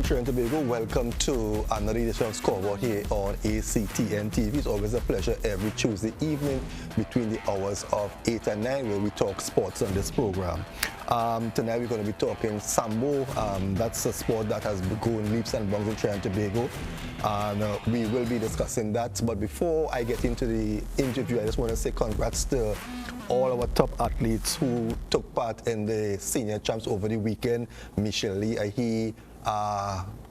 Trinidad and Tobago. Welcome to another edition of Scoreboard here on ACTN TV. It's always a pleasure every Tuesday evening between the hours of 8 and 9 where we talk sports on this program. Tonight we're going to be talking Sambo. That's a sport that has grown leaps and bounds in Trinidad and Tobago. And we will be discussing that. But before I get into the interview, I just want to say congrats to all our top athletes who took part in the senior champs over the weekend. Michelle Lee Ahi,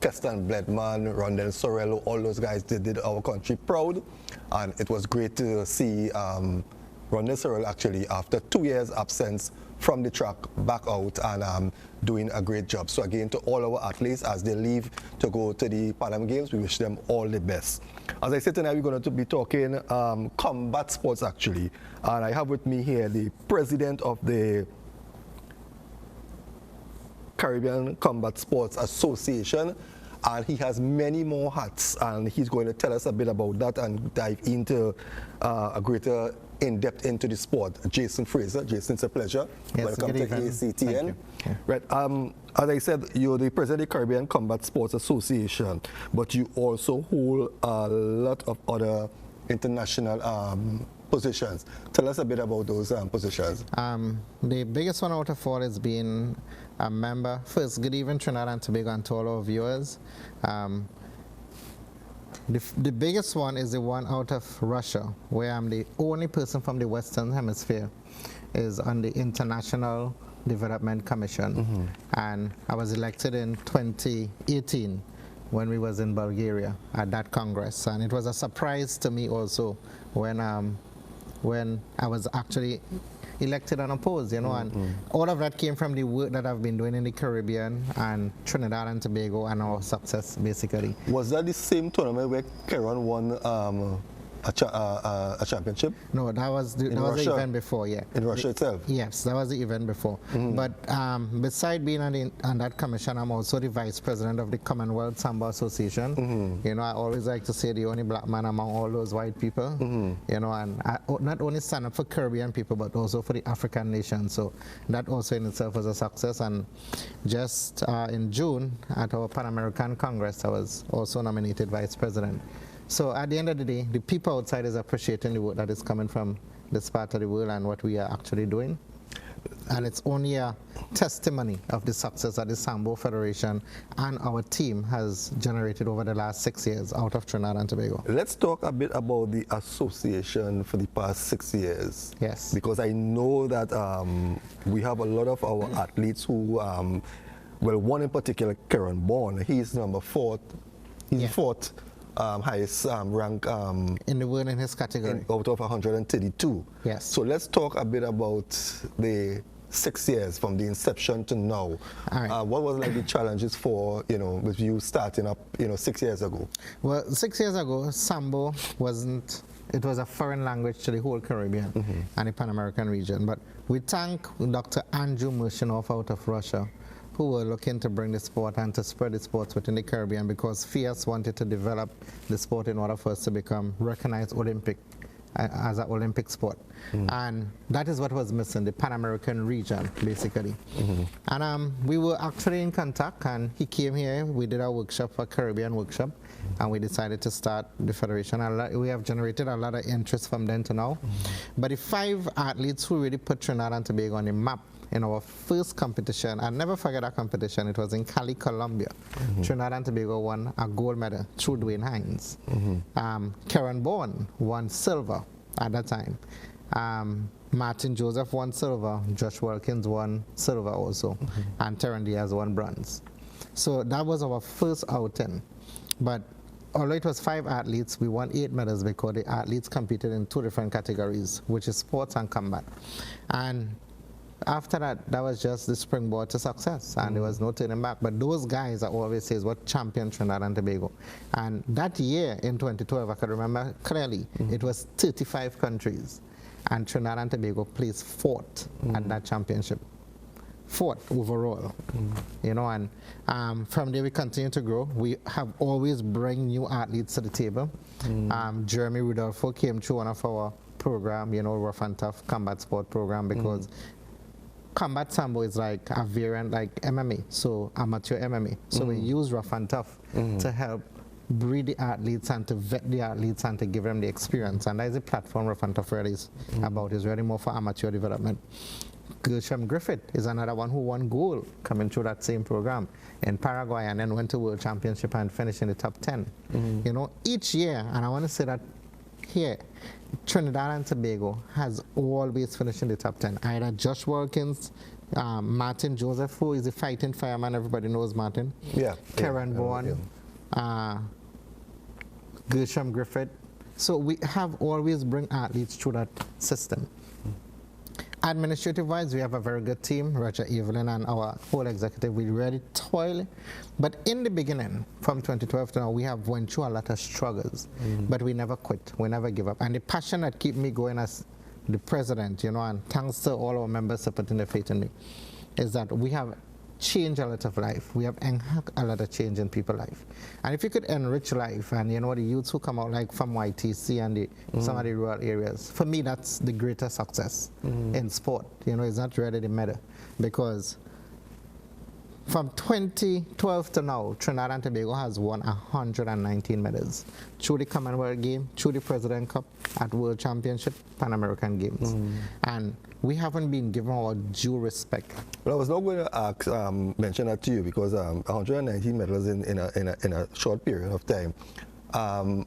Keston Bledman, Rondell Sorello, all those guys did our country proud. And it was great to see Rondell Sorello actually, after 2 years absence from the track, back out and doing a great job. So again, to all our athletes as they leave to go to the Pan Games, we wish them all the best. As I said tonight, we're going to be talking combat sports actually. And I have with me here the president of the Caribbean Combat Sports Association, and he has many more hats, and he's going to tell us a bit about that and dive into a greater in-depth into the sport. Jason Fraser. Jason, it's a pleasure. Yes, welcome to ACTN. Yeah. Right. As I said, you're the president of the Caribbean Combat Sports Association, but you also hold a lot of other international positions. Tell us a bit about those positions. The biggest one out of all is being a member. First, good evening, Trinidad and Tobago, and to all our viewers. The biggest one is the one out of Russia, where I'm the only person from the Western Hemisphere is on the International Development Commission. And I was elected in 2018 when we was in Bulgaria at that Congress. And it was a surprise to me also when I was actually elected unopposed, you know, and all of that came from the work that I've been doing in the Caribbean and Trinidad and Tobago and our success, basically. Was that the same tournament where Karen won a championship? No, that was the event before, yeah. In Russia itself? Yes, that was the event before. But beside being on that commission, I'm also the vice president of the Commonwealth Sambo Association. You know, I always like to say the only black man among all those white people. You know, and I not only stand up for Caribbean people, but also for the African nations. So that also in itself was a success. And just in June at our Pan American Congress, I was also nominated vice president. So at the end of the day, the people outside is appreciating the work that is coming from this part of the world and what we are actually doing. And it's only a testimony of the success that the Sambo Federation and our team has generated over the last 6 years out of Trinidad and Tobago. Let's talk a bit about the association for the past 6 years. Yes. Because I know that we have a lot of our athletes who, well, one in particular, Karen Bourne, he's number 4. He's fourth highest rank in the world in his category. Out of 132. Yes. So let's talk a bit about the 6 years from the inception to now. All right. What was like the challenges for, you know, with you starting up, you know, 6 years ago? Well, 6 years ago, Sambo wasn't, it was a foreign language to the whole Caribbean and the Pan American region. But we thank Dr. Andrew Mershinoff out of Russia, who were looking to bring the sport and to spread the sports within the Caribbean, because FIAS wanted to develop the sport in order for us to become recognized Olympic as an Olympic sport. And that is what was missing, the Pan American region, basically. And we were actually in contact, and he came here, we did our workshop, a Caribbean workshop, and we decided to start the federation. We have generated a lot of interest from then to now. But the 5 athletes who really put Trinidad and Tobago on the map in our first competition, I'll never forget that competition, it was in Cali, Colombia. Trinidad and Tobago won a gold medal through Dwayne Hines. Karen Bourne won silver at that time. Martin Joseph won silver, Josh Wilkins won silver also, and Terran Diaz won bronze. So that was our first outing. But although it was 5 athletes, we won 8 medals because the athletes competed in 2 different categories, which is sports and combat. And after that, that was just the springboard to success, and there was no turning back. But those guys, I always say, is what championed Trinidad and Tobago. And that year, in 2012, I can remember clearly, it was 35 countries, and Trinidad and Tobago placed 4th at that championship. 4th overall, you know, and from there we continue to grow. We have always bring new athletes to the table. Jeremy Rudolfo came through one of our program, you know, Rough and Tough Combat Sport program, because combat sambo is like a variant like MMA, so amateur MMA. So we use rough and tough to help breed the athletes and to vet the athletes and to give them the experience. And that is the platform rough and tough really is about. It's really more for amateur development. Gershom Griffith is another one who won gold coming through that same program in Paraguay and then went to World Championship and finished in the top 10. You know, each year, and I want to say that here, Trinidad and Tobago has always finished in the top 10. Either Josh Wilkins, Martin Joseph, who is the fighting fireman, everybody knows Martin. Yeah. Karen Bourne, Gershom Griffith. So we have always bring athletes through that system. Administrative-wise, we have a very good team, Roger Evelyn and our whole executive. We really toil. But in the beginning, from 2012 to now, we have went through a lot of struggles. But we never quit. We never give up. And the passion that keeps me going as the president, you know, and thanks to all our members supporting the faith in me, is that we have changed a lot of life. We have enhanced a lot of change in people's life. And if you could enrich life, and you know, the youths who come out like from YTC and some of the rural areas, for me, that's the greatest success in sport. You know, it's not really the medal, because from 2012 to now, Trinidad and Tobago has won 119 medals through the Commonwealth Game, through the President Cup, at World Championship, Pan American Games. And we haven't been given our due respect. Well, I was not going to ask, mention that to you, because 119 medals in a short period of time. Are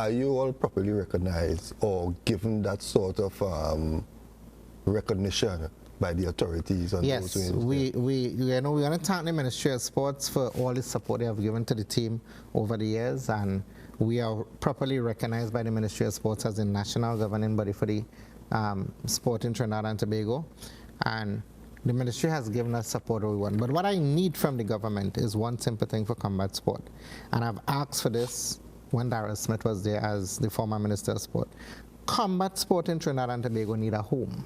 you all properly recognized or given that sort of recognition by the authorities? And yes, those we you know, we want to thank the Ministry of Sports for all the support they have given to the team over the years, and we are properly recognized by the Ministry of Sports as the national governing body for the sport in Trinidad and Tobago, and the ministry has given us support we want. But what I need from the government is one simple thing for combat sport, and I've asked for this when Darrell Smith was there as the former Minister of Sport. Combat sport in Trinidad and Tobago need a home.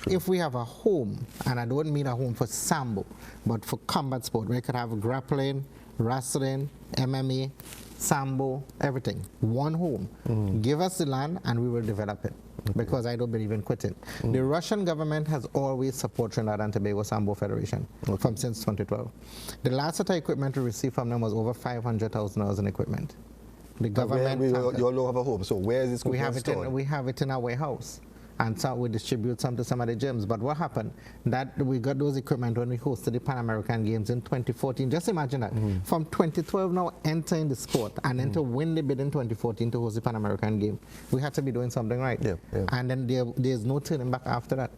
If we have a home, and I don't mean a home for sambo, but for combat sport, we could have grappling, wrestling, MMA, sambo, everything. One home. Give us the land and we will develop it, because I don't believe in quitting. The Russian government has always supported Trinidad and Tobago Sambo Federation from since 2012. The last set of equipment we received from them was over $500,000 in equipment. The government... You all have a home, so where is this equipment stored? We have it in our warehouse. And so we distribute some to some of the gyms. But what happened? That we got those equipment when we hosted the Pan American Games in 2014. Just imagine that. From 2012 now, entering the sport and then to win the bid in 2014 to host the Pan American Game. We had to be doing something right. And then there's no turning back after that.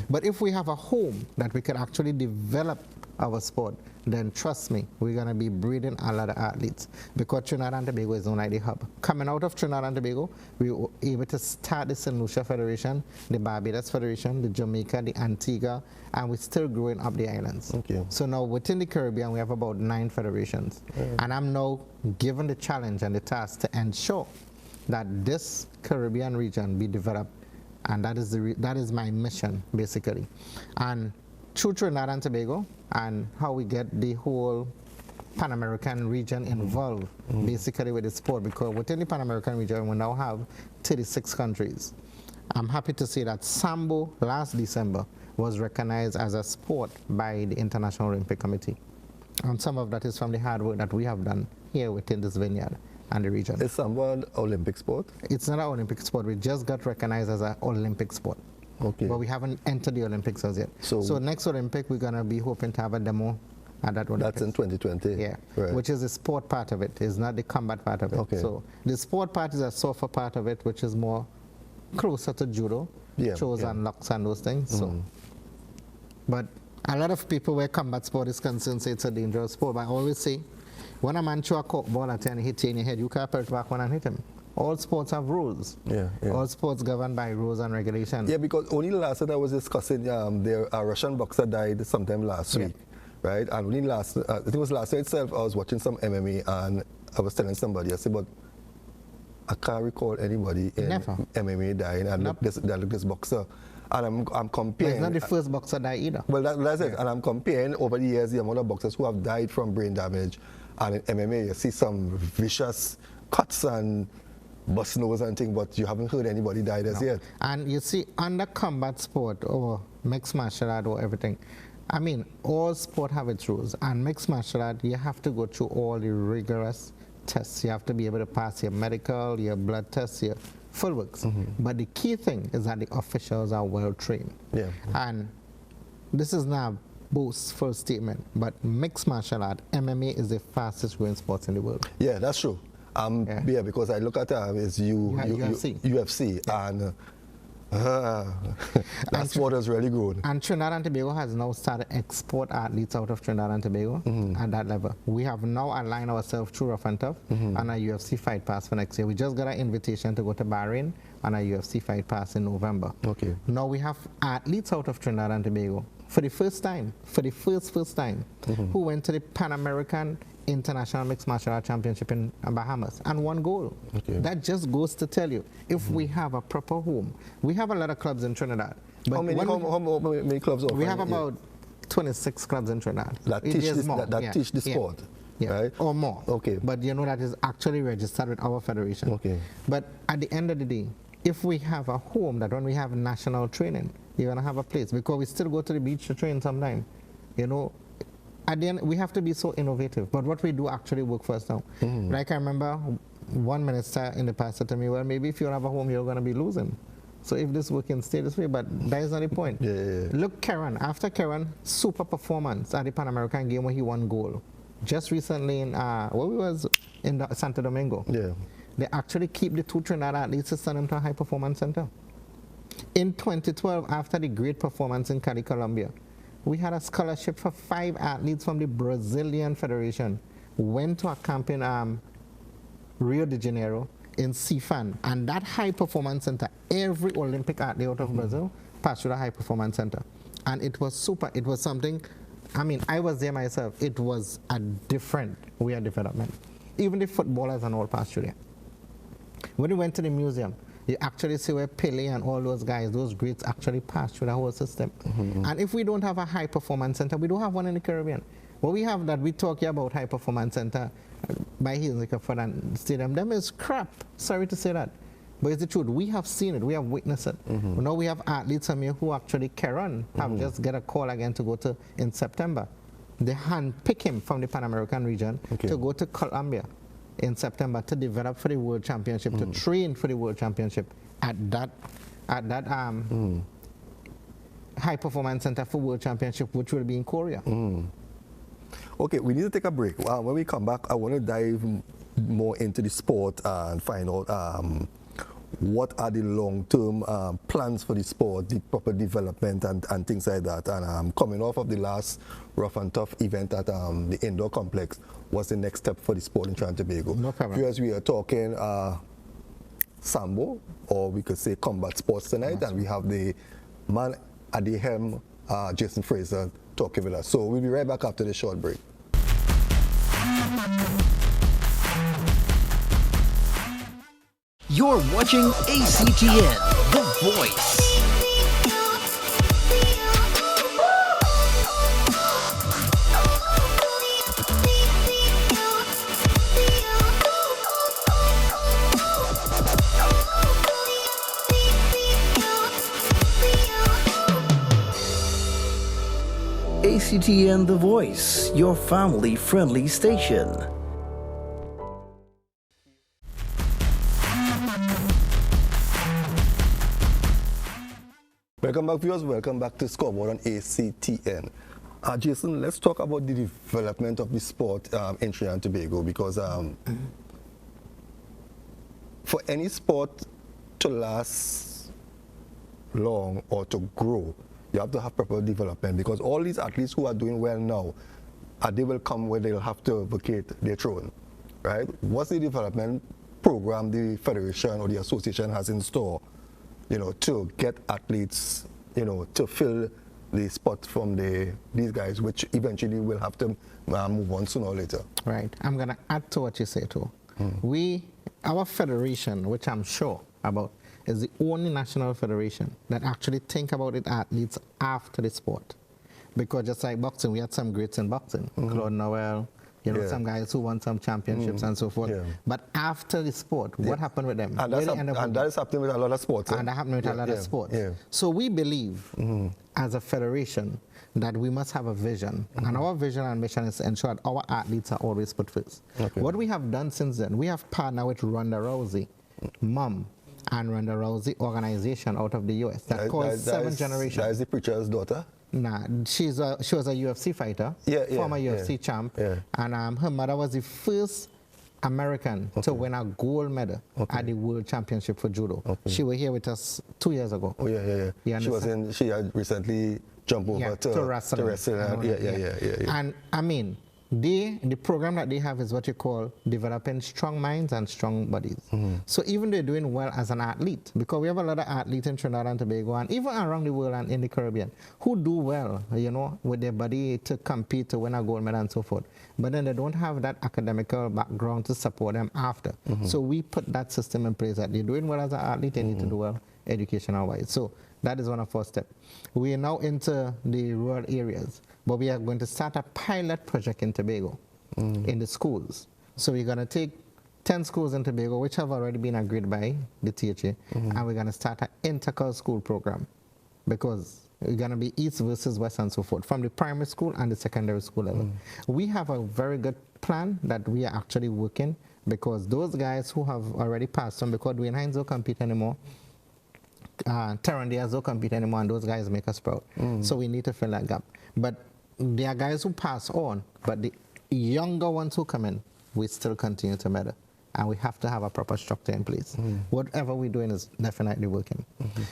But if we have a home that we could actually develop our sport, then trust me, we're going to be breeding a lot of athletes, because Trinidad and Tobago is only the hub. Coming out of Trinidad and Tobago, we were able to start the St. Lucia Federation, the Barbados Federation, the Jamaica, the Antigua, and we're still growing up the islands. So now within the Caribbean, we have about 9 federations. And I'm now given the challenge and the task to ensure that this Caribbean region be developed, and that is my mission, basically. And through Trinidad and Tobago, and how we get the whole Pan American region involved, basically with the sport, because within the Pan American region we now have 36 countries. I'm happy to say that Sambo last December was recognized as a sport by the International Olympic Committee. And some of that is from the hard work that we have done here within this vineyard and the region. Is Sambo an Olympic sport? It's not an Olympic sport. We just got recognized as an Olympic sport. But we haven't entered the Olympics as yet. So next Olympic, we're going to be hoping to have a demo at that Olympics. That's in 2020? Yeah, which is the sport part of it. It's not the combat part of it. So the sport part is a softer part of it, which is more closer to judo, throws and locks and those things. So, but a lot of people where combat sport is concerned say it's a dangerous sport. But I always say, when a man throw a cork ball at you and hit you in your head, you can't perch back one and hit him. All sports have rules. All sports governed by rules and regulations. Yeah, because only last night I was discussing, a Russian boxer died sometime last week, right? And only last, I think it was last night itself, I was watching some MMA and I was telling somebody, I said, but I can't recall anybody in MMA dying and look this boxer. And I'm comparing. But it's not the first boxer die either. Well, that's it. And I'm comparing over the years the amount of boxers who have died from brain damage. And in MMA, you see some vicious cuts and bust nose and thing, but you haven't heard anybody died as yet. And you see, under combat sport or mixed martial art or everything, I mean, all sport have its rules. And mixed martial art, you have to go through all the rigorous tests. You have to be able to pass your medical, your blood tests, your full works. But the key thing is that the officials are well trained. Yeah. And this is not boastful statement, but mixed martial art, MMA, is the fastest growing sport in the world. Yeah, that's true. Yeah, because I look at is UFC, and that sport is really good. And Trinidad and Tobago has now started export athletes out of Trinidad and Tobago at that level. We have now aligned ourselves through Rough and Tough and a UFC fight pass for next year. We just got an invitation to go to Bahrain and a UFC fight pass in November. Okay. Now we have athletes out of Trinidad and Tobago for the first time, first time, who went to the Pan American International Mixed Martial Arts Championship in Bahamas and won gold. Okay. That just goes to tell you, if we have a proper home, we have a lot of clubs in Trinidad. But how many clubs are we have about 26 clubs in Trinidad. That teach the sport, right? Or more. Okay. But you know that is actually registered with our federation. Okay. But at the end of the day, if we have a home, that when we have national training, you're going to have a place, because we still go to the beach to train sometime, you know. At the end, we have to be so innovative. But what we do actually work for us now. Like I remember one minister in the past said to me, well, maybe if you don't have a home, you're going to be losing. So if this work can stay this way, but that is not the point. Look, Karen, after Karen, super performance at the Pan American game where he won gold. Just recently in, where we was in Santo Domingo. Yeah. They actually keep the two Trinidad athletes to send them to a high performance center. In 2012, after the great performance in Cali, Colombia, we had a scholarship for 5 athletes from the Brazilian Federation. Went to a camp in Rio de Janeiro in CFAN. And that high performance center, every Olympic athlete out of Brazil passed through the high performance center. And it was super. It was something, I mean, I was there myself. It was a different way of development. Even the footballers and all passed through there. When we went to the museum, you actually see where Pele and all those guys, those greats, actually passed through the whole system. And if we don't have a high performance center, we don't have one in the Caribbean. What we have that we talk about high performance center by Hilsnicker and Stadium, them is crap. Sorry to say that. But it's the truth. We have seen it. We have witnessed it. Now we have athletes from here who actually Karen have just get a call again to go to in September. They handpick him from the Pan American region to go to Colombia in September to develop for the World Championship, to train for the World Championship at that high performance center for World Championship, which will be in Korea. Okay, we need to take a break. When we come back, I want to dive more into the sport and find out what are the long-term plans for the sport, the proper development and things like that. And coming off of the last Rough and Tough event at the indoor complex, what's the next step for the sport in Trinidad and Tobago? No problem. Because we are talking sambo, or we could say combat sports tonight, and we have the man at the helm, Jason Fraser, talking with us. So we'll be right back after the short break. You're watching ACTN, The Voice. ACTN The Voice, your family-friendly station. Welcome back, viewers. Welcome back to Scoreboard on ACTN. Jason, let's talk about the development of the sport in Trinidad and Tobago, because for any sport to last long or to grow, you have to have proper development, because all these athletes who are doing well now, they will come where they'll have to vacate their throne, right? What's the development program the federation or the association has in store, to get athletes, to fill the spot from these guys, which eventually will have to move on sooner or later? Right. I'm going to add to what you say too. Our federation, which I'm sure about, is the only national federation that actually think about its athletes after the sport. Because just like boxing, we had some greats in boxing. Claude Noel, You know, some guys who won some championships and so forth. But after the sport, what happened with them? And, that is happening with a lot of sports. And that happened with a lot of sports. So we believe, as a federation, that we must have a vision. And our vision and mission is to ensure that our athletes are always put first. What we have done since then, we have partnered with Ronda Rousey, mom, and Ronda Rousey organization out of the US that calls Seventh Generation. That is the preacher's daughter? Nah, she was a UFC fighter, former UFC champ, and her mother was the first American to win a gold medal at the World Championship for Judo. She was here with us 2 years ago. Oh yeah. She had recently jumped over to wrestling. And I mean, the program that they have is what you call developing strong minds and strong bodies. So even they're doing well as an athlete, because we have a lot of athletes in Trinidad and Tobago and even around the world and in the Caribbean who do well, you know, with their body to compete, to win a gold medal and so forth. But then they don't have that academical background to support them after. So we put that system in place that they're doing well as an athlete, they need to do well educational-wise. So that is one of our steps. We are now into the rural areas, but we are going to start a pilot project in Tobago, in the schools. So we're going to take 10 schools in Tobago, which have already been agreed by the THA, and we're going to start an inter school program, because we're going to be east versus west and so forth, from the primary school and the secondary school level. We have a very good plan that we are actually working, because those guys who have already passed on, because Dwayne Hines don't compete anymore, Terran Diaz don't compete anymore, and those guys make us proud. So we need to fill that gap. But there are guys who pass on, but the younger ones who come in, we still continue to medal. And we have to have a proper structure in place. Whatever we're doing is definitely working.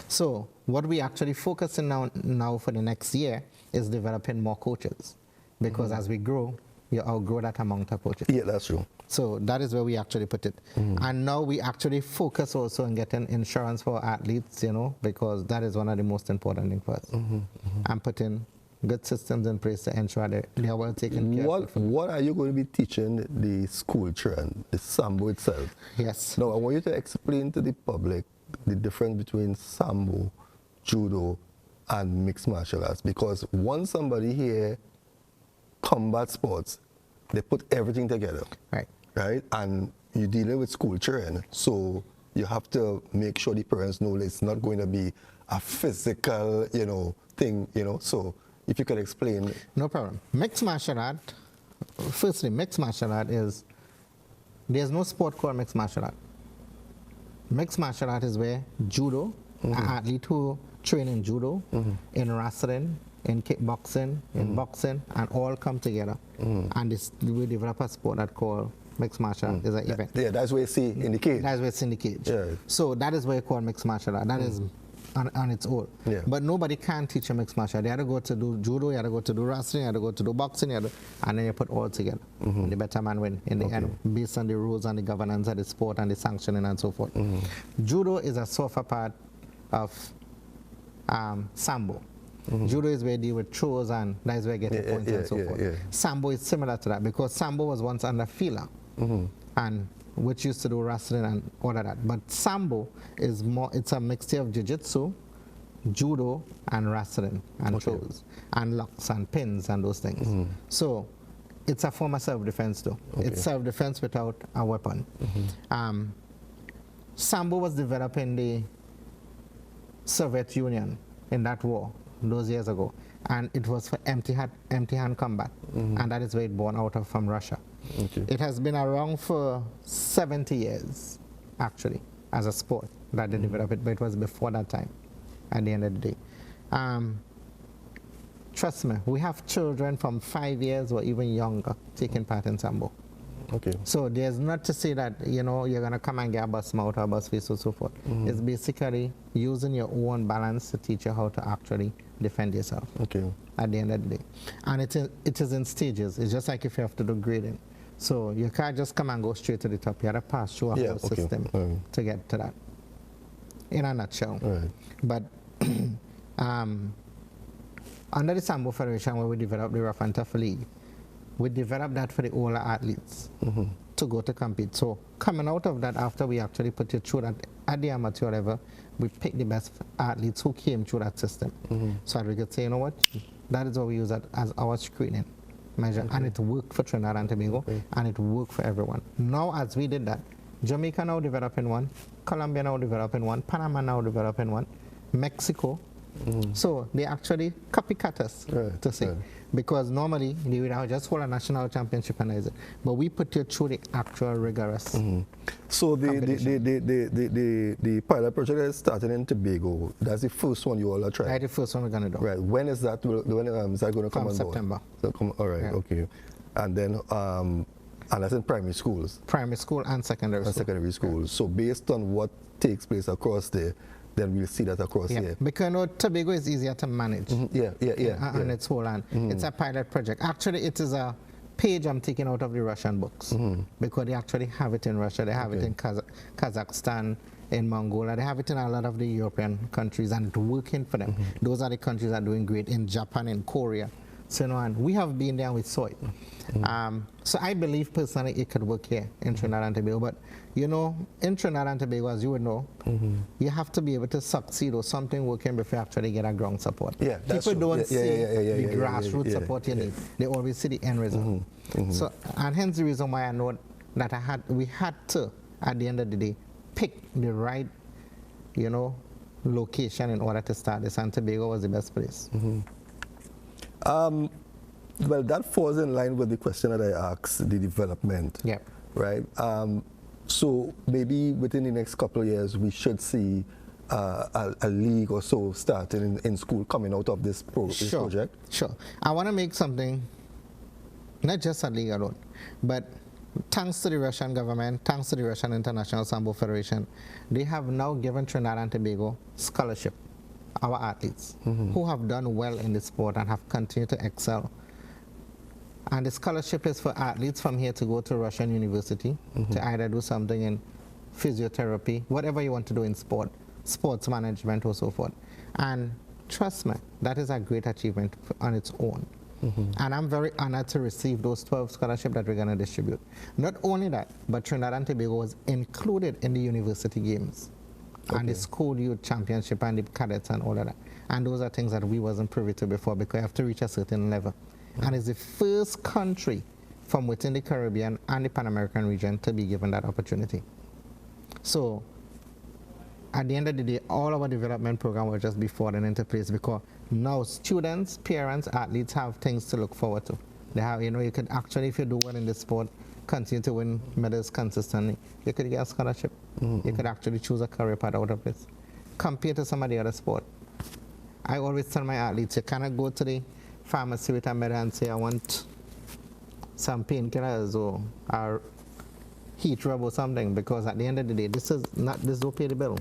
So what we actually focusing now for the next year is developing more coaches. Because as we grow, we outgrow that amount of coaches. Yeah, that's true. So that is where we actually put it. And now we actually focus also on getting insurance for athletes, you know, because that is one of the most important things for us. And putting good systems in place to ensure that they are well taken care of. What are you going to be teaching the school children, the Sambo itself? Yes. Now, I want you to explain to the public the difference between Sambo, Judo, and mixed martial arts. Because once somebody here combat sports, they put everything together. Right? And you're dealing with school children, so you have to make sure the parents know it's not going to be a physical, you know, thing, you know. So if you could explain. No problem. Mixed martial art, firstly, mixed martial art is, there's no sport called mixed martial art. Mixed martial art is where judo, an athlete who train in judo, in wrestling, in kickboxing, in boxing, and all come together. And we develop a sport that called mixed martial art. Is an event. Yeah, that's where you see in the cage. That's where it's in the cage. Yeah. So that is where you call mixed martial art. That is on its own. But nobody can teach a mixed martial art. You have to go to do judo, you have to go to do wrestling, you have to go to do boxing, and then you put all together. The better man win in the end, based on the rules and the governance of the sport and the sanctioning and so forth. Judo is a softer part of Sambo. Judo is where you deal with throws, and that is where you get your points and so forth. Sambo is similar to that, because Sambo was once under Fila, and which used to do wrestling and all of that. But Sambo is more, it's a mixture of jiu-jitsu, judo, and wrestling, and throws, and locks and pins and those things. So it's a form of self-defense too. It's self-defense without a weapon. Sambo was developed in the Soviet Union in that war those years ago, and it was for empty hand combat, and that is where it born out of from Russia. It has been around for 70 years, actually, as a sport that they developed it, but it was before that time, at the end of the day. Trust me, we have children from 5 years or even younger taking part in Sambo. So there's not to say that, you know, you're going to come and get a bus mouth or a bus face or so forth. It's basically using your own balance to teach you how to actually defend yourself at the end of the day. And it is in stages. It's just like if you have to do grading. So you can't just come and go straight to the top. You have to pass through a whole system to get to that, in a nutshell. But under the Sambo Federation, where we developed the Rough and Tough League, we developed that for the older athletes to go to compete. So coming out of that, after we actually put it through that at the amateur level, we picked the best athletes who came through that system. So that we could say, you know what, that is what we use as our screening. measure, and it worked for Trinidad and Tobago, and it worked for everyone. Now, as we did that, Jamaica now developing one, Colombia now developing one, Panama now developing one, Mexico. So they actually copycat us, to say, because normally they would have just hold a national championship and is it, but we put you through the actual rigorous. So the pilot project is starting in Tobago. That's the first one you all are trying. That's the first one we're gonna do. Right. When is that? When is that going to come From on board? September. So all right. Okay. And then and that's in primary schools. Primary school and secondary school. Secondary schools. So based on what takes place across there, then we'll see that across here. Because you know, Tobago is easier to manage. And its whole land. It's a pilot project. Actually, it is a page I'm taking out of the Russian books because they actually have it in Russia. They have it in Kazakhstan, in Mongolia. They have it in a lot of the European countries, and it's working for them. Those are the countries that are doing great in Japan, in Korea. So, you know, and we have been there and we saw it. So I believe personally it could work here in Trinidad and Tobago. But, you know, in Trinidad and Tobago, as you would know, you have to be able to succeed or something working before you actually get a ground support. Yeah, that's People true. don't see the grassroots support you need. They always see the end result. So, and hence the reason why I know that we had to, at the end of the day, pick the right, you know, location in order to start this, and Tobago was the best place. Well, that falls in line with the question that I asked, the development. Right? So maybe within the next couple of years, we should see a league or so starting in school coming out of this project. Sure. I want to make something, not just a league alone, but thanks to the Russian government, thanks to the Russian International Sambo Federation, they have now given Trinidad and Tobago scholarship. Our athletes who have done well in the sport and have continued to excel. And the scholarship is for athletes from here to go to Russian university to either do something in physiotherapy, whatever you want to do in sport, sports management or so forth. And trust me, that is a great achievement on its own. And I'm very honored to receive those 12 scholarships that we're going to distribute. Not only that, but Trinidad and Tobago was included in the university games. And the school youth championship and the cadets and all of that. And those are things that we wasn't privy to before because you have to reach a certain level. And it's the first country from within the Caribbean and the Pan American region to be given that opportunity. So at the end of the day, all our development program will just be falling into place because now students, parents, athletes have things to look forward to. They have, you know, you could actually, if you do well in this sport, continue to win medals consistently, you could get a scholarship. You could actually choose a career path out of this. Compare to some of the other sport. I always tell my athletes, you cannot go to the pharmacy with a medal and say, I want some painkillers or a heat rub or something, because at the end of the day, this will pay the bill.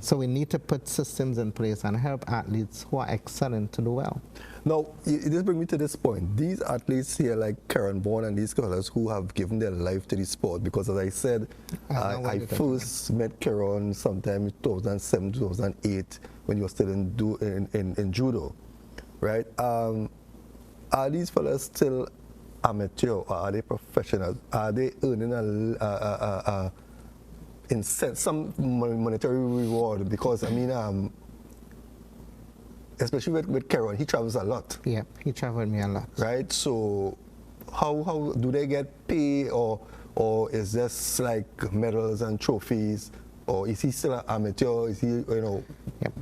So we need to put systems in place and help athletes who are excellent to do well. Now, this brings me to this point. These athletes here, like Karen Bourne and these scholars who have given their life to the sport, because as I said, I first met Karen sometime in 2007, 2008, when you were still in judo, right? Are these fellas still amateur or are they professionals? Are they earning some monetary reward? Because I mean, especially with Karen, he travels a lot. Yeah, he traveled me a lot. Right. So, how do they get pay, or is this like medals and trophies, or is he still an amateur? Is he, you know,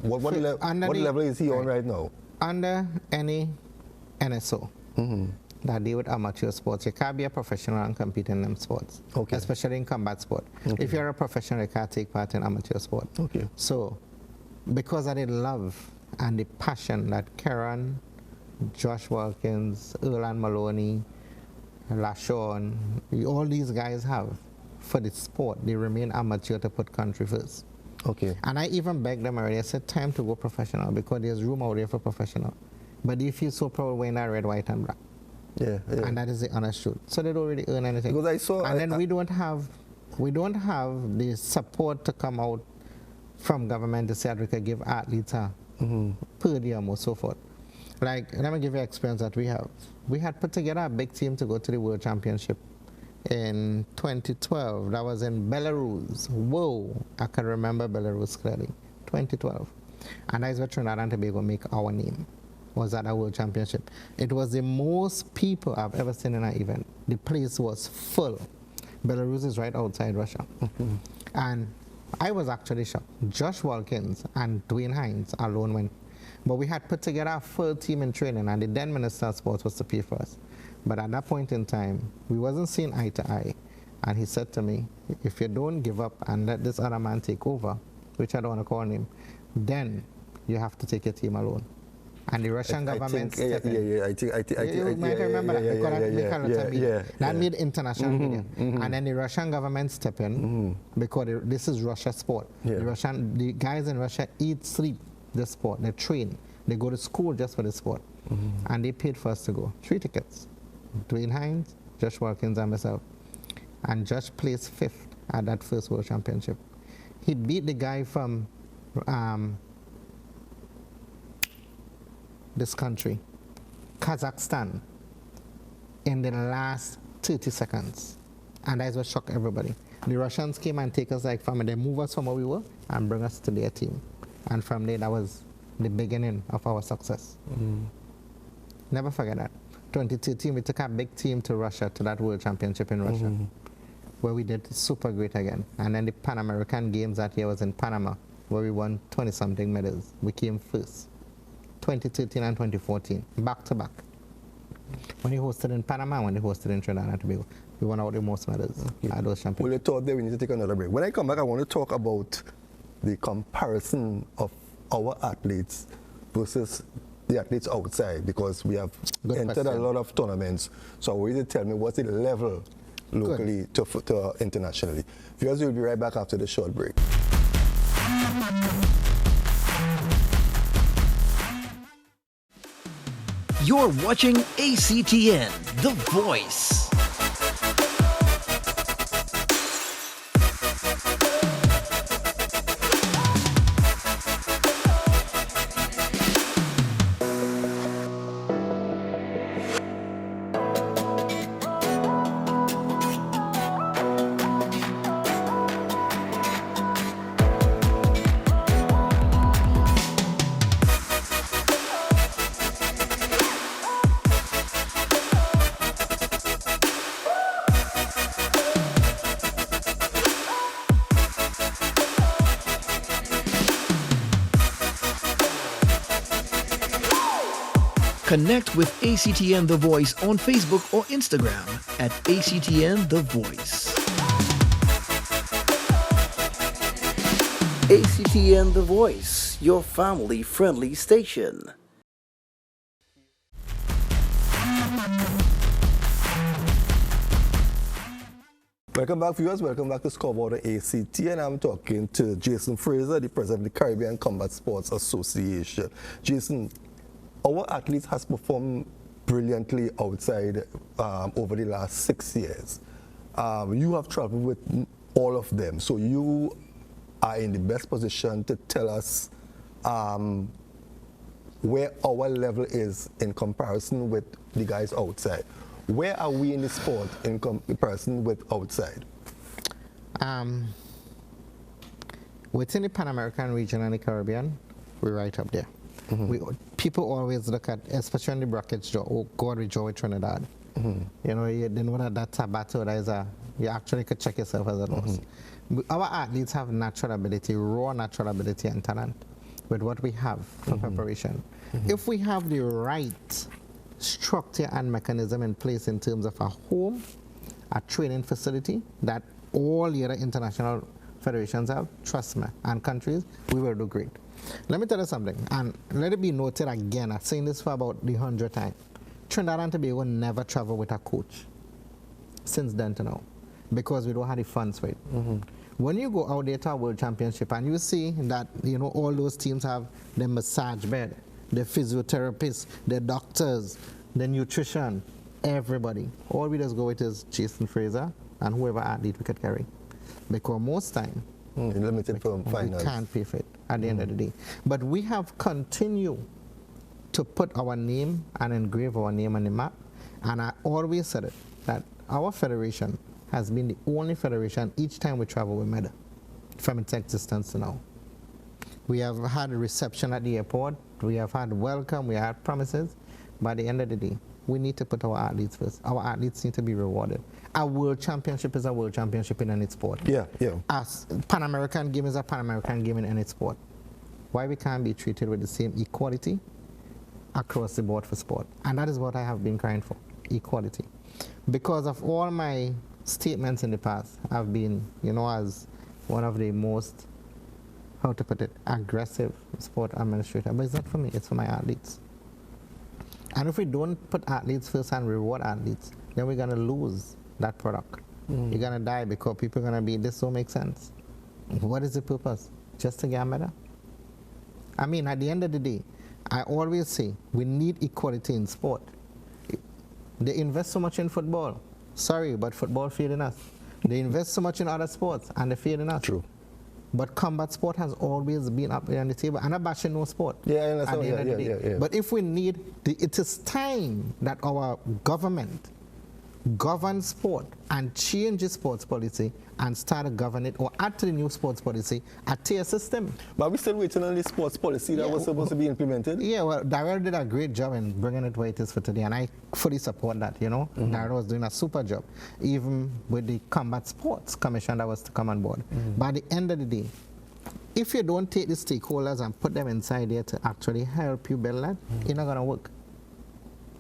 what level is he on right now? Under any NSO. That deal with amateur sports, you can't be a professional and compete in them sports, especially in combat sport. If you're a professional, you can't take part in amateur sport. So, because of the love and the passion that Karen, Josh Wilkins, Erland Maloney, Lashon, all these guys have for the sport, they remain amateur to put country first. And I even begged them already, I said, time to go professional, because there's room out there for professional. But they feel so proud wearing that red, white, and black. And that is the honest truth. So they don't really earn anything. Because I saw, and then we don't have the support to come out from government to say that we could give athletes a per diem or so forth. Like, let me give you an experience that we have. We had put together a big team to go to the World Championship in 2012. That was in Belarus. Whoa, I can remember Belarus clearly. 2012. And that is where Trinidad and Tobago make our name. was at a World Championship. It was the most people I've ever seen in an event. The place was full. Belarus is right outside Russia. And I was actually shocked. Josh Walkins and Dwayne Hines alone went. But we had put together a full team in training, and the then Minister of Sports was to pay for us. But at that point in time, we wasn't seeing eye to eye. And he said to me, if you don't give up and let this other man take over, which I don't want to call him, then you have to take your team alone. And the Russian government I think you might remember that because that made international media. And then the Russian government step in because this is Russia sport. The guys in Russia eat, sleep the sport, they train, they go to school just for the sport. And they paid for us to go. 3 tickets. Dwayne Hines, Josh Walkins and myself. And Josh placed 5th at that first World Championship. He beat the guy from this country, Kazakhstan, in the last 30 seconds. And that was shocked everybody. The Russians came and take us like from, they move us from where we were and bring us to their team. And from there, that was the beginning of our success. Never forget that. 2013, we took a big team to Russia, to that World Championship in Russia, where we did super great again. And then the Pan American Games that year was in Panama, where we won 20-something medals. We came first. 2013 and 2014, back to back. When he hosted in Panama, when he hosted in Trinidad and Tobago, we won out the most medals at those championships. Well, you thought there we need to take another break. When I come back, I want to talk about the comparison of our athletes versus the athletes outside, because we have entered a lot of tournaments. So I want you to tell me what's the level locally to internationally. Viewers, we'll be right back after the short break. You're watching ACTN, The Voice. Connect with ACTN The Voice on Facebook or Instagram at ACTN The Voice. ACTN The Voice, your family-friendly station. Welcome back, viewers. Welcome back to Scoreboard ACT, and I'm talking to Jason Fraser, the president of the Caribbean Combat Sports Association. Jason, our athletes has performed brilliantly outside over the last 6 years. You have traveled with all of them, so you are in the best position to tell us where our level is in comparison with the guys outside. Where are we in the sport in comparison with outside? Within the Pan American region and the Caribbean, we're right up there. People always look at, especially in the brackets, oh God, we draw with Trinidad. You know, you know that that's a battle. That is you actually could check yourself as a loss. Our athletes have natural ability, raw natural ability and talent with what we have for preparation. If we have the right structure and mechanism in place in terms of a home, a training facility that all the other international federations have, trust me, and countries, we will do great. Let me tell you something, and let it be noted again, I've seen this for about the 100th time. Trinidad and Tobago never travel with a coach since then to now, because we don't have the funds for it. When you go out there to a World Championship and you see that, you know, all those teams have the massage bed, the physiotherapists, the doctors, the nutrition, everybody. All we just go with is Jason Fraser and whoever athlete we could carry. Because most time, limited for finals. We can't pay for it at the end of the day. But we have continued to put our name and engrave our name on the map. And I always said it, that our federation has been the only federation each time we travel with medal from its existence to now. We have had a reception at the airport we have had welcome, we had promises. By the end of the day, we need to put our athletes first. Our athletes need to be rewarded. A world championship is a world championship in any sport. Yeah. As Pan American game is a Pan American game in any sport. Why we can't be treated with the same equality across the board for sport? And that is what I have been crying for, equality. Because of all my statements in the past, I've been, as one of the most, how to put it, aggressive sport administrator. But it's not for me, it's for my athletes. And if we don't put athletes first and reward athletes, then we're going to lose that product. You're going to die because people are going to be, this don't make sense. What is the purpose? Just to get better? I mean, at the end of the day, I always say we need equality in sport. They invest so much in football. Sorry, but football failing us. They invest so much in other sports and they're failing us. True. But combat sport has always been up there on the table. And I'm bashing no sport. Yeah, yeah. But if we need, it is time that our government govern sport and change the sports policy and start to govern it or add to the new sports policy a tier system. But we're still waiting on the sports policy that was supposed to be implemented. Yeah, well, Darrell did a great job in bringing it where it is for today, and I fully support that, Darrell was doing a super job, even with the Combat Sports Commission that was to come on board. But at the end of the day, if you don't take the stakeholders and put them inside there to actually help you build that, it's not going to work.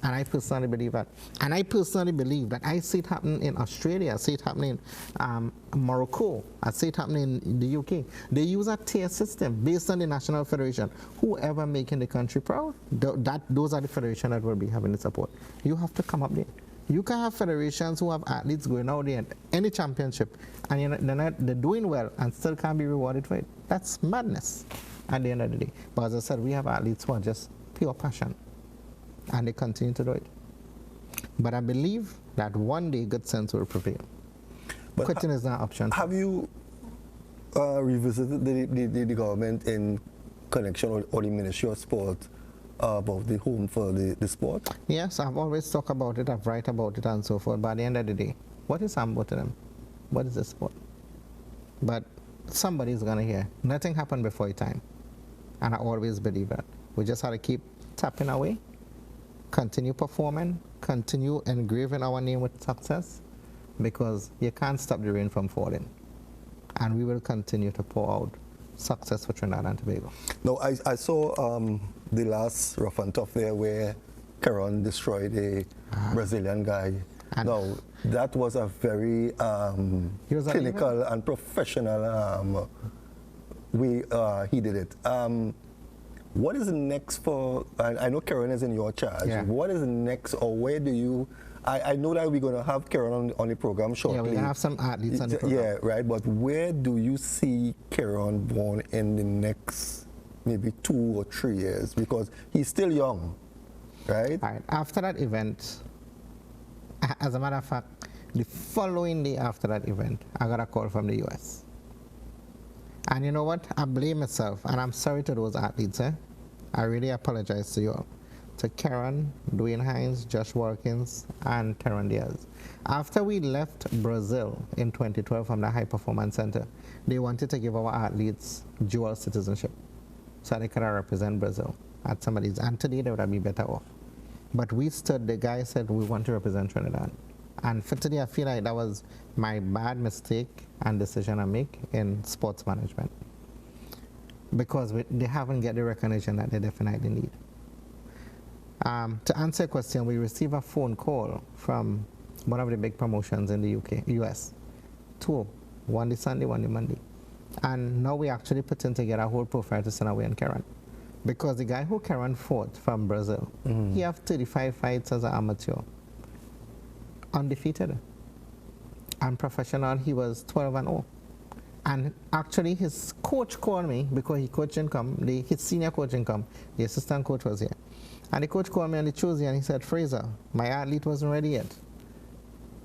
And I personally believe that. And I personally believe that I see it happening in Australia, I see it happening in Morocco, I see it happening in the UK. They use a tier system based on the national federation. Whoever making the country proud, those are the federation that will be having the support. You have to come up there. You can have federations who have athletes going out there at any championship, and they're doing well and still can't be rewarded for it. That's madness at the end of the day. But as I said, we have athletes who are just pure passion, and they continue to do it. But I believe that one day good sense will prevail. But quitting is not an option. Have you revisited the government in connection with or the Ministry of Sport about the home for the sport? Yes, I've always talked about it, I've write about it and so forth, but at the end of the day, what is Sambo to them? What is the sport? But somebody's going to hear. Nothing happened before your time. And I always believe that. We just have to keep tapping away, continue performing, continue engraving our name with success, because you can't stop the rain from falling. And we will continue to pour out success for Trinidad and Tobago. No, I saw the last rough and tough there where Caron destroyed a Brazilian guy. No, that was a very clinical and professional way he did it. What is next for, I know Caron is in your charge, what is next, or where do you, I know that we're going to have Caron on the program shortly. Yeah, we're going to have some athletes on the program. Yeah, right, but where do you see Caron born in the next maybe 2 or 3 years? Because he's still young, right? All right, after that event, as a matter of fact, the following day after that event, I got a call from the US. And you know what? I blame myself, and I'm sorry to those athletes. I really apologize to you all. To Caron, Dwayne Hines, Josh Watkins, and Teron Diaz. After we left Brazil in 2012 from the High Performance Center, they wanted to give our athletes dual citizenship so they could represent Brazil at some of these. And today they would have been better off. But we stood, the guy said, we want to represent Trinidad. And for today, I feel like that was my bad mistake and decision I make in sports management. Because they haven't get the recognition that they definitely need. To answer your question, we received a phone call from one of the big promotions in the US. 2, one the Sunday, one the Monday. And now we actually putting together a whole profile to send away on Caron. Because the guy who Caron fought from Brazil, he have 35 fights as an amateur. Undefeated. And professional, he was 12-0. And actually his coach called me because he coached income, his senior coach income, the assistant coach was here. And the coach called me on the Tuesday and he said, Fraser, my athlete wasn't ready yet.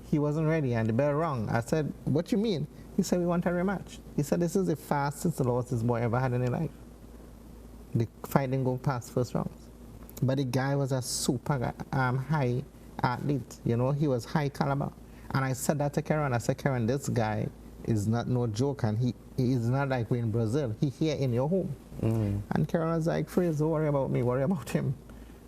He wasn't ready and the bell rung. I said, what you mean? He said, we want a rematch. He said, this is the fastest loss this boy ever had in his life. The fight didn't go past first rounds. But the guy was a super high athlete. You know, he was high caliber. And I said that to Caron. I said, Caron, this guy is not no joke. And It's not like we're in Brazil. He here in your home. And Karen was like, Fraser, worry about me, worry about him.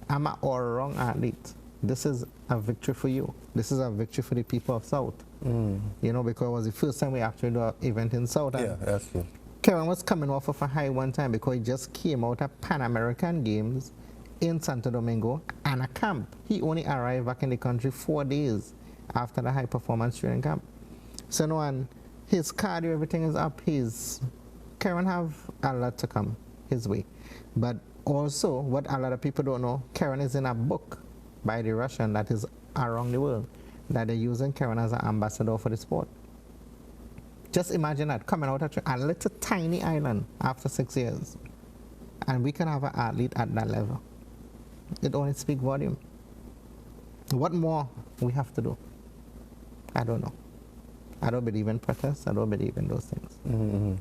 I'm an all-round athlete. This is a victory for you. This is a victory for the people of South. You know, because it was the first time we actually do an event in South. Yeah, that's true. Karen was coming off of a high one time because he just came out of Pan American Games in Santo Domingo and a camp. He only arrived back in the country 4 days after the high performance training camp. So no one, his cardio, everything is up. Karen have a lot to come his way. But also, what a lot of people don't know, Karen is in a book by the Russian that is around the world, that they're using Karen as an ambassador for the sport. Just imagine that, coming out of a little tiny island after 6 years, and we can have an athlete at that level. It only speaks volume. What more we have to do? I don't know. I don't believe in protests. I don't believe in those things.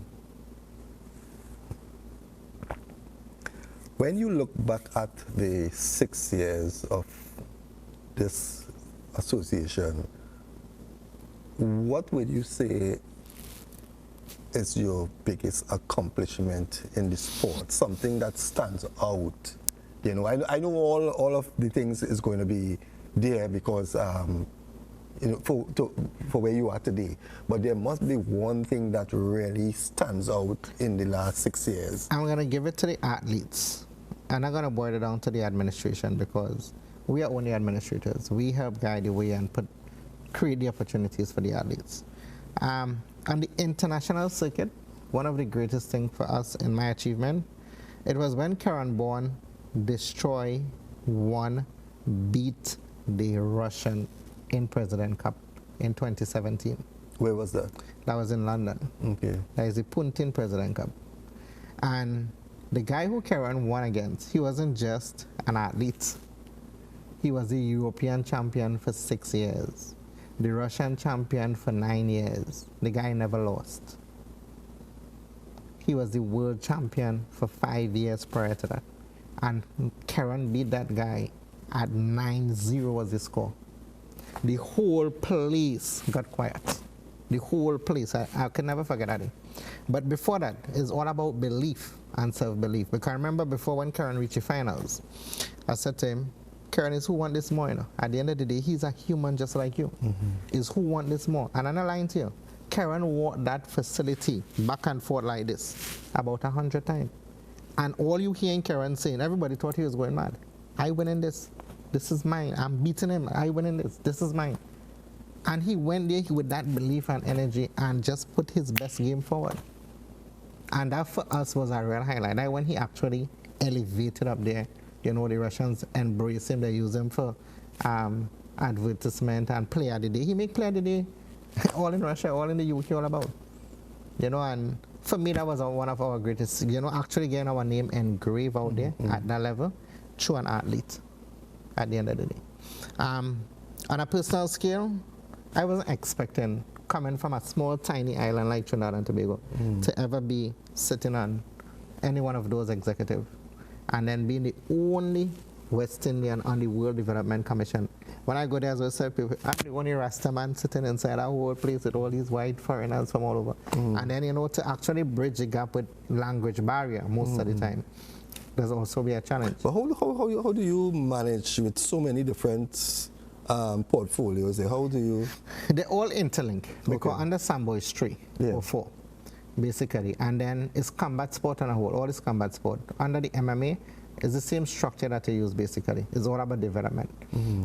When you look back at the 6 years of this association, what would you say is your biggest accomplishment in the sport? Something that stands out. You know, I know all of the things is going to be there because you know, for where you are today, but there must be one thing that really stands out in the last 6 years. I'm going to give it to the athletes. I'm not going to boil it down to the administration because we are only administrators. We help guide the way and create the opportunities for the athletes. On the international circuit, one of the greatest things for us in my achievement, it was when Karen Bourne beat the Russian in President Cup in 2017. Where was that? That was in London. Okay. That is the Putin President Cup. And the guy who Karen won against, he wasn't just an athlete. He was the European champion for 6 years, the Russian champion for 9 years. The guy never lost. He was the world champion for 5 years prior to that. And Karen beat that guy at 9-0 was the score. The whole place got quiet. The whole place. I can never forget that. But before that, it's all about belief and self-belief. Because I remember before when Karen reached the finals, I said to him, Karen is who want this more, you know. At the end of the day, he's a human just like you. Is who want this more. And I'm not lying to you. Karen walked that facility back and forth like this about 100 times. And all you hear Karen saying, everybody thought he was going mad. I win in this. This is mine. I'm beating him. I win in this. This is mine. And he went there with that belief and energy and just put his best game forward. And that for us was a real highlight. That when he actually elevated up there, you know, the Russians embrace him. They use him for advertisement and player of the day. He make player of the day all in Russia, all in the UK, all about. You know, and for me, that was one of our greatest, you know, actually getting our name engraved out there at that level through an athlete at the end of the day. On a personal scale, I wasn't expecting, coming from a small, tiny island like Trinidad and Tobago, to ever be sitting on any one of those executives and then being the only West Indian on the World Development Commission. When I go there, as I said, people, I'm the only Rasta man sitting inside our whole place with all these white foreigners from all over. And then, you know, to actually bridge the gap with language barrier most of the time, there's also be a challenge. But how do you manage with so many different portfolios? How do you? They all interlink because under Sambo is 3 or 4, basically. And then it's combat sport on a whole. All is combat sport. Under the MMA, it's the same structure that you use basically. It's all about development.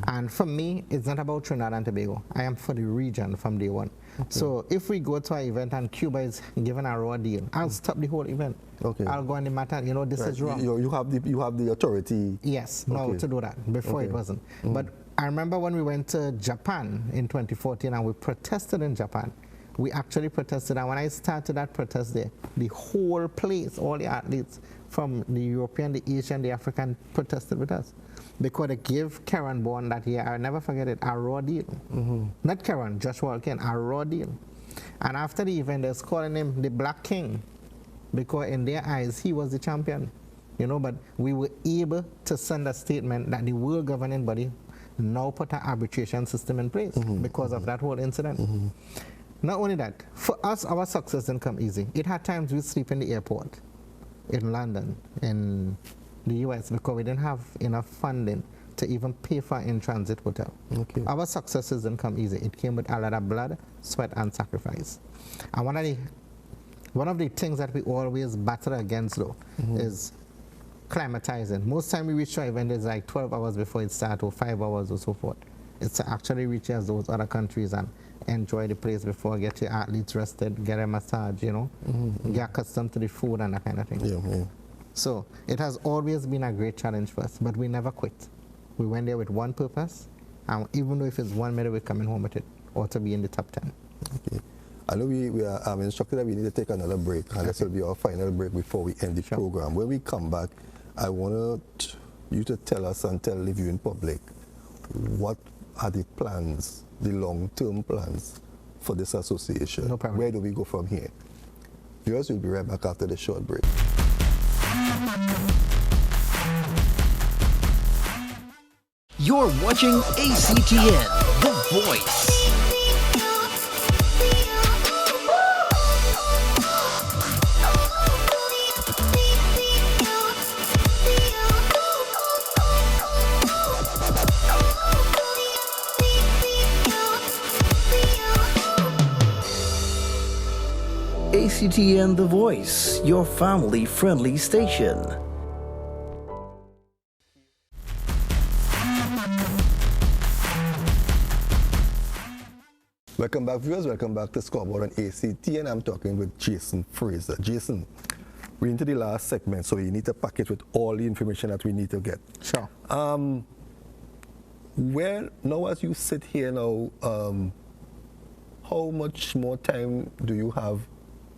And for me, it's not about Trinidad and Tobago. I am for the region from day one. So if we go to an event and Cuba is given a raw deal, I'll stop the whole event. I'll go on the matter, you know, this is wrong. You have the authority. Yes, no, to do that. Before it wasn't. But I remember when we went to Japan in 2014 and we protested in Japan. We actually protested, and when I started that protest there, the whole place, all the athletes from the European, the Asian, the African protested with us. Because they gave Karen Bourne that year, I'll never forget it, a raw deal. Not Karen, Joshua Alken, a raw deal. And after the event, they're calling him the Black King, because in their eyes, he was the champion. You know, but we were able to send a statement that the world governing body now put an arbitration system in place because of that whole incident. Not only that, for us, our success didn't come easy. It had times we sleep in the airport, in London, in the US, because we didn't have enough funding to even pay for an in-transit hotel. Okay. Our successes didn't come easy. It came with a lot of blood, sweat, and sacrifice. And one of the things that we always battle against, though, is climatizing. Most time we reach our event is like 12 hours before it starts, or 5 hours or so forth. It's to actually reach as those other countries and enjoy the place before, get your athletes rested, get a massage, you know, get accustomed to the food and that kind of thing. Yeah. So it has always been a great challenge for us, but we never quit. We went there with one purpose, and even though if it's 1 minute, we're coming home with it, or to be in the top 10. Okay. I know we are instructed that we need to take another break, and this will be our final break before we end the program. When we come back, I want you to tell us and tell the viewing public what are the plans, the long-term plans for this association. No problem. Where do we go from here? Viewers, will be right back after the short break. You're watching ACTN, The Voice. ACTN The Voice, your family-friendly station. Welcome back, viewers. Welcome back to Scoreboard on ACTN. I'm talking with Jason Fraser. Jason, we're into the last segment, so you need to pack it with all the information that we need to get. Sure. Well, now as you sit here now, how much more time do you have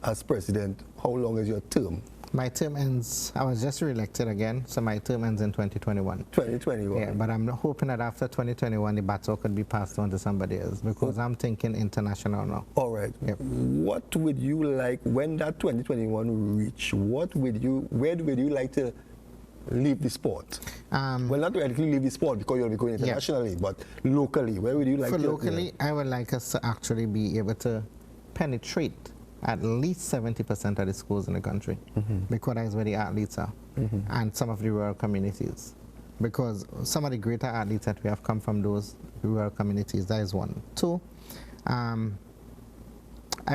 as president? How long is your term? My term ends, I was just re-elected again, so my term ends in 2021. 2021. Yeah, but I'm hoping that after 2021, the baton could be passed on to somebody else, because I'm thinking international now. All right. Yep. What would you like, when that 2021 reach, where would you like to leave the sport? Well, not directly leave the sport because you'll be going internationally, but locally, where would you like to? Locally, I would like us to actually be able to penetrate at least 70% of the schools in the country, because that's where the athletes are, and some of the rural communities. Because some of the greater athletes that we have come from those rural communities, that is one. Two, I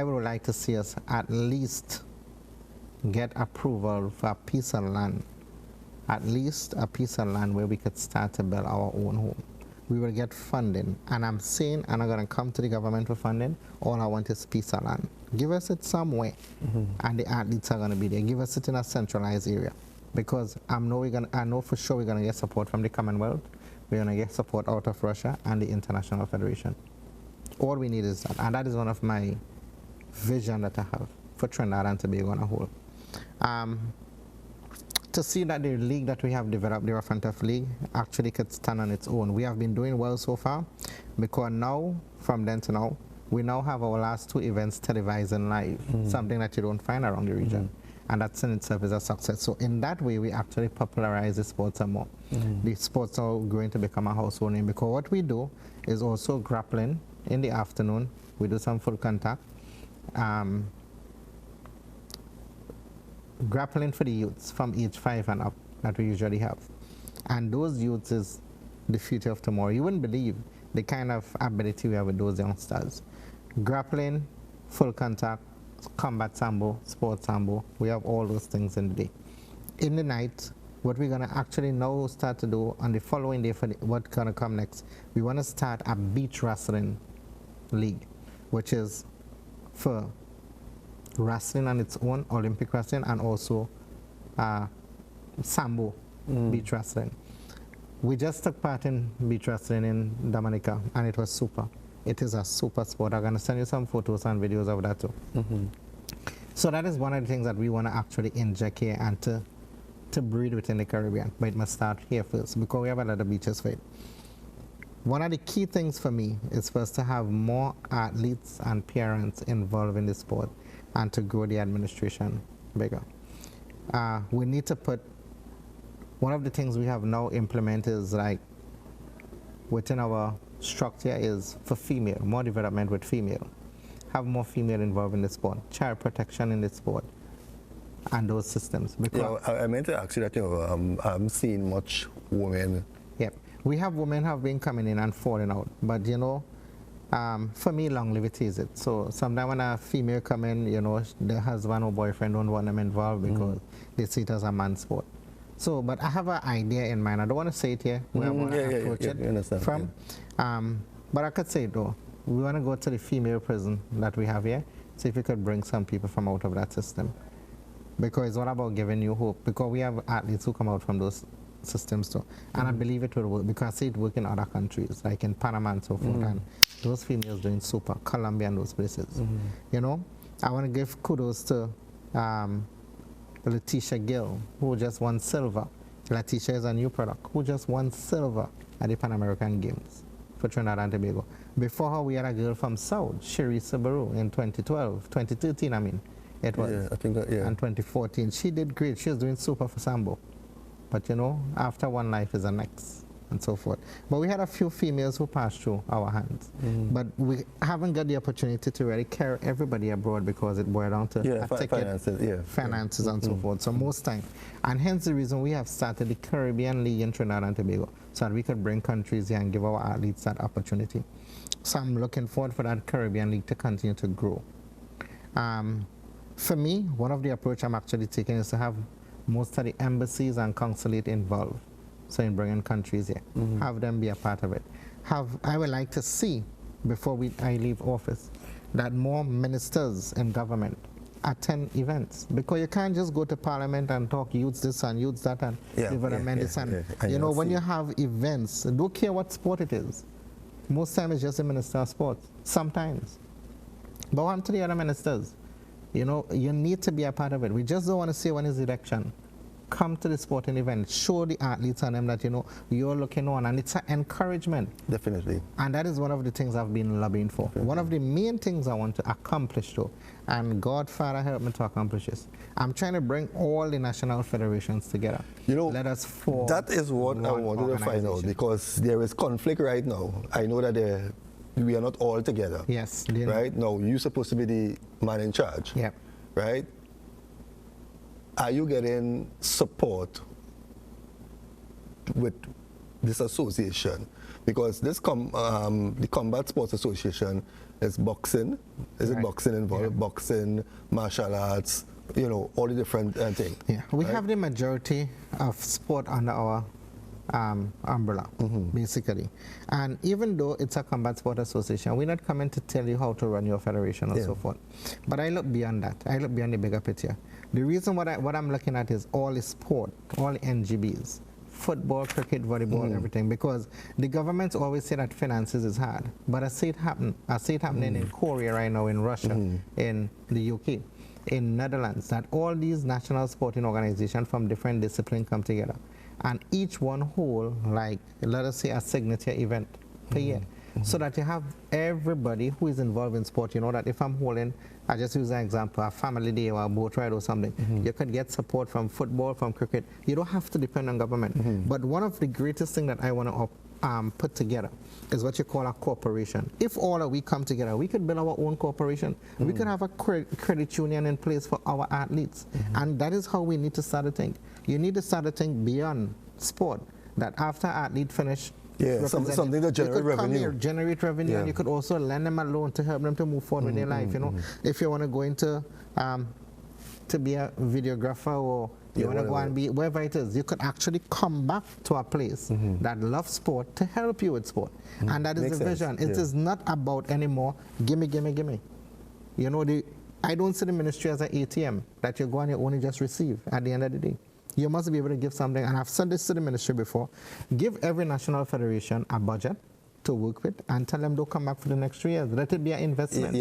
would like to see us at least get approval for a piece of land, at least a piece of land where we could start to build our own home. We will get funding, and I'm saying I'm not going to come to the government for funding. All I want is a piece of land. Give us it somewhere, and the athletes are going to be there. Give us it in a centralized area, because I know for sure we're going to get support from the Commonwealth. We're going to get support out of Russia and the International Federation. All we need is that, and that is one of my vision that I have for Trinidad and Tobago on a whole. To see that the league that we have developed, the Rough and Tough League, actually could stand on its own. We have been doing well so far, because now, from then to now, we now have our last 2 events televised and live, something that you don't find around the region. And that in itself is a success. So in that way, we actually popularize the sports some more. The sports are going to become a household name, because what we do is also grappling in the afternoon. We do some full contact. Grappling for the youths from age 5 and up that we usually have. And those youths is the future of tomorrow. You wouldn't believe the kind of ability we have with those youngsters. Grappling, full contact, combat sambo, sports sambo, we have all those things in the day. In the night, what we're gonna actually now start to do on the following day for what's gonna come next, we wanna start a beach wrestling league, which is for wrestling on its own, Olympic wrestling, and also sambo, beach wrestling. We just took part in beach wrestling in Dominica, and it was super. It is a super sport. I'm going to send you some photos and videos of that too. So that is one of the things that we want to actually inject here and to breed within the Caribbean, but it must start here first, because we have a lot of beaches for it. One of the key things for me is for us to have more athletes and parents involved in the sport, and to grow the administration bigger. We need to put, one of the things we have now implemented is like within our structure is for female, more development with female. have more female involved in the sport, child protection in the sport, and those systems. Because I meant to ask you that, I haven't seen much women. Yep. We have women have been coming in and falling out, but for me, longevity is it. So sometimes when a female come in, the husband or boyfriend don't want them involved because they see it as a man's sport. So, but I have an idea in mind. I don't want to say it here. Where I want to approach it from. But I could say it though. We want to go to the female prison that we have here, see if we could bring some people from out of that system. Because it's all about giving you hope. Because we have athletes who come out from those systems too. And I believe it will work because I see it work in other countries, like in Panama and so forth. And those females doing super, Colombia and those places. I want to give kudos to Letitia Gill, who just won silver. Letitia is a new product, who just won silver at the Pan American Games for Trinidad and Tobago. Before her, we had a girl from South, Sherry Sabaru, in 2013, I mean. It was. Yeah, I think that, yeah. And 2014. She did great. She was doing super for Sambo. But after one life is the next, and so forth. But we had a few females who passed through our hands. But we haven't got the opportunity to really carry everybody abroad because it boiled down to finances and so forth. So most time. And hence the reason we have started the Caribbean League in Trinidad and Tobago, so that we could bring countries here and give our athletes that opportunity. So I'm looking forward for that Caribbean League to continue to grow. For me, one of the approach I'm actually taking is to have most of the embassies and consulate involved. So in bringing countries here, have them be a part of it. I would like to see, before I leave office, that more ministers in government attend events. Because you can't just go to parliament and talk youths this and youths that and development this and, when you have events, don't care what sport it is. Most times it's just the minister of sports, sometimes. But one to the other ministers, you need to be a part of it. We just don't want to say when is election. Come to the sporting event, show the athletes and them that you're looking on, and it's an encouragement. Definitely. And that is one of the things I've been lobbying for. Definitely. One of the main things I want to accomplish though, and God Father help me to accomplish this. I'm trying to bring all the national federations together. Let us form. That is what I wanted to find out, because there is conflict right now. I know that we are not all together. Yes. Right? Now, you're supposed to be the man in charge. Yeah. Right? Are you getting support with this association? Because this the Combat Sports Association is boxing. Is it boxing involved? Yeah. Boxing, martial arts, all the different things. Yeah, we have the majority of sport under our umbrella, basically. And even though it's a combat sport association, we're not coming to tell you how to run your federation or so forth. But I look beyond that. I look beyond the bigger picture. The reason what I'm looking at is all the sport, all the NGBs, football, cricket, volleyball, everything. Because the governments always say that finances is hard. But I see it happen. I see it happening in Korea right now, in Russia, in the UK, in Netherlands, that all these national sporting organizations from different disciplines come together. And each one hold, like, let us say, a signature event per year. So that you have everybody who is involved in sport, that if I'm holding, I just use an example, a family day or a boat ride or something, you could get support from football, from cricket. You don't have to depend on government. But one of the greatest things that I want to put together is what you call a corporation. If all of we come together, we could build our own corporation. We could have a credit union in place for our athletes. And that is how we need to start to think. You need to start to think beyond sport, that after athlete finish, something that generate revenue. Generate revenue, and you could also lend them a loan to help them to move forward with their life. If you want to go into to be a videographer, or you want to go and be wherever it is, you could actually come back to a place that loves sport to help you with sport. And that is the vision. It is not about anymore gimme, gimme, gimme. I don't see the ministry as an ATM that you go and you only just receive at the end of the day. You must be able to give something, and I've said this to the ministry before, give every national federation a budget to work with and tell them don't come back for the next 3 years. Let it be an investment.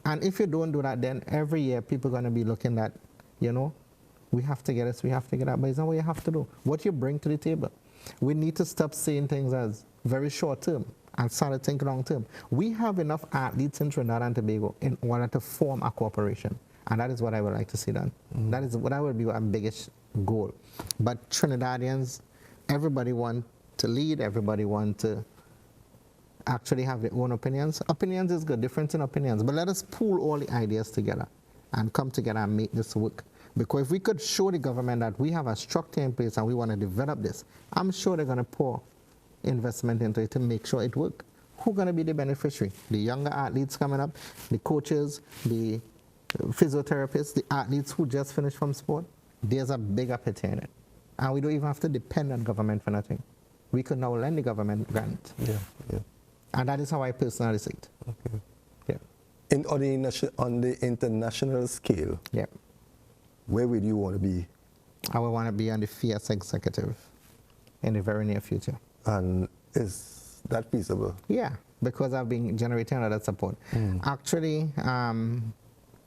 And if you don't do that, then every year people are going to be looking at, we have to get this, we have to get that, but it's not what you have to do. What you bring to the table. We need to stop saying things as very short term and start to think long term. We have enough athletes in Trinidad and Tobago in order to form a corporation. And that is what I would like to see done. That is what I would be our biggest goal. But Trinidadians, everybody want to lead, everybody want to actually have their own opinions. Opinions is good, difference in opinions, but let us pool all the ideas together and come together and make this work. Because if we could show the government that we have a structure in place and we want to develop this, I'm sure they're going to pour investment into it to make sure it works. Who's going to be the beneficiary? The younger athletes coming up, the coaches, the physiotherapists, the athletes who just finished from sport. There's a bigger picture in it. And we don't even have to depend on government for nothing. We could now lend the government grant. Yeah. And that is how I personally see it. Okay. Yeah. On the international scale, Yeah. where would you want to be? I would want to be on the FIAS executive in the very near future. And is that feasible? Yeah, because I've been generating a lot of support. Actually,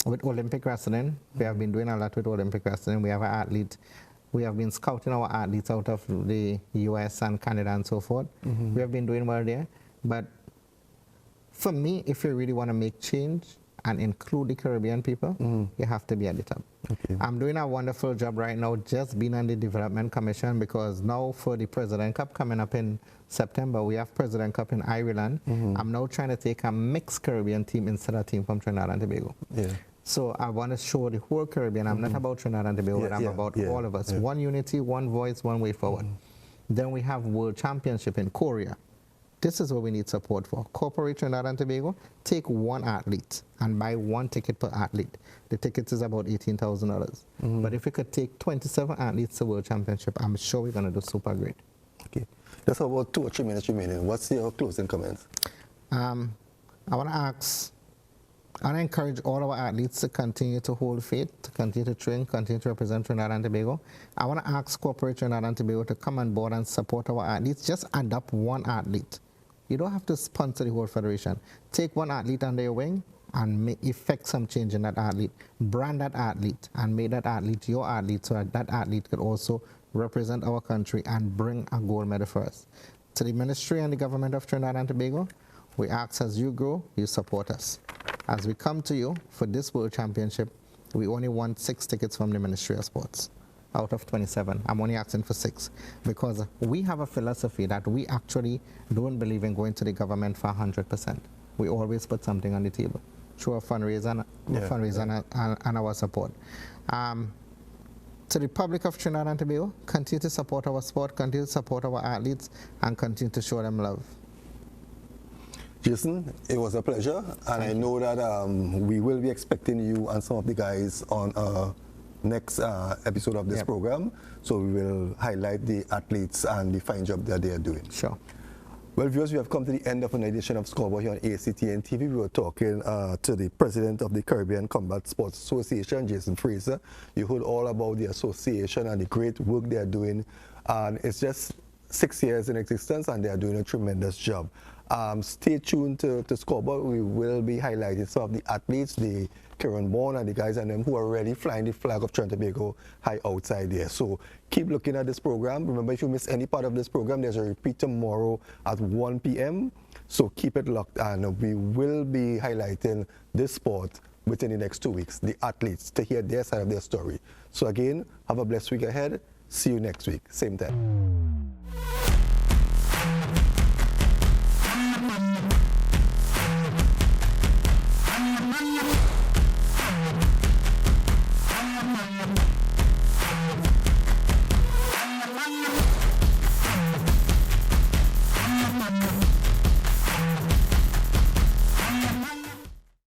with Olympic wrestling, we have been doing a lot with Olympic wrestling. We have an athlete. We have been scouting our athletes out of the US and Canada and so forth. We have been doing well there. But for me, if you really want to make change and include the Caribbean people, you have to be at the top. Okay. I'm doing a wonderful job right now, just being on the Development Commission, because now for the President Cup coming up in September, we have President Cup in Ireland. I'm now trying to take a mixed Caribbean team instead of a team from Trinidad and Tobago. Yeah. So I want to show the whole Caribbean. I'm not about Trinidad and Tobago, but I'm about all of us. One unity, one voice, one way forward. Then we have World Championship in Korea. This is what we need support for. Corporate Trinidad and Tobago, take one athlete and buy one ticket per athlete. The ticket is about $18,000. But if we could take 27 athletes to World Championship, I'm sure we're going to do super great. Okay. That's about 2 or 3 minutes remaining. What's your closing comments? I want to encourage all our athletes to continue to hold faith, to continue to train, continue to represent Trinidad and Tobago. I want to ask Corporate Trinidad and Tobago to come on board and support our athletes. Just adopt one athlete. You don't have to sponsor the whole federation. Take one athlete under your wing and effect some change in that athlete. Brand that athlete and make that athlete your athlete so that athlete could also represent our country and bring a gold medal for us. To the ministry and the government of Trinidad and Tobago, we ask as you grow, you support us. As we come to you for this World Championship, we only want 6 tickets from the Ministry of Sports out of 27. I'm only asking for 6 because we have a philosophy that we actually don't believe in going to the government for 100%. We always put something on the table through a fundraiser, and our support. To the public of Trinidad and Tobago, continue to support our sport, continue to support our athletes, and continue to show them love. Jason, it was a pleasure, and I know that we will be expecting you and some of the guys on next episode of this program, so we will highlight the athletes and the fine job that they are doing. Sure. Well, viewers, we have come to the end of an edition of Scoreboard here on ACTN TV. We were talking to the president of the Caribbean Combat Sports Association, Jason Fraser. You heard all about the association and the great work they are doing, and it's just 6 years in existence, and they are doing a tremendous job. Stay tuned to Scoreboard. We will be highlighting some of the athletes, the Karen Bourne and the guys and them who are already flying the flag of Trinidad and Tobago high outside there. So keep looking at this program. Remember, if you miss any part of this program, there's a repeat tomorrow at 1 p.m. So keep it locked, and we will be highlighting this sport within the next 2 weeks, the athletes, to hear their side of their story. So again, have a blessed week ahead. See you next week, same time.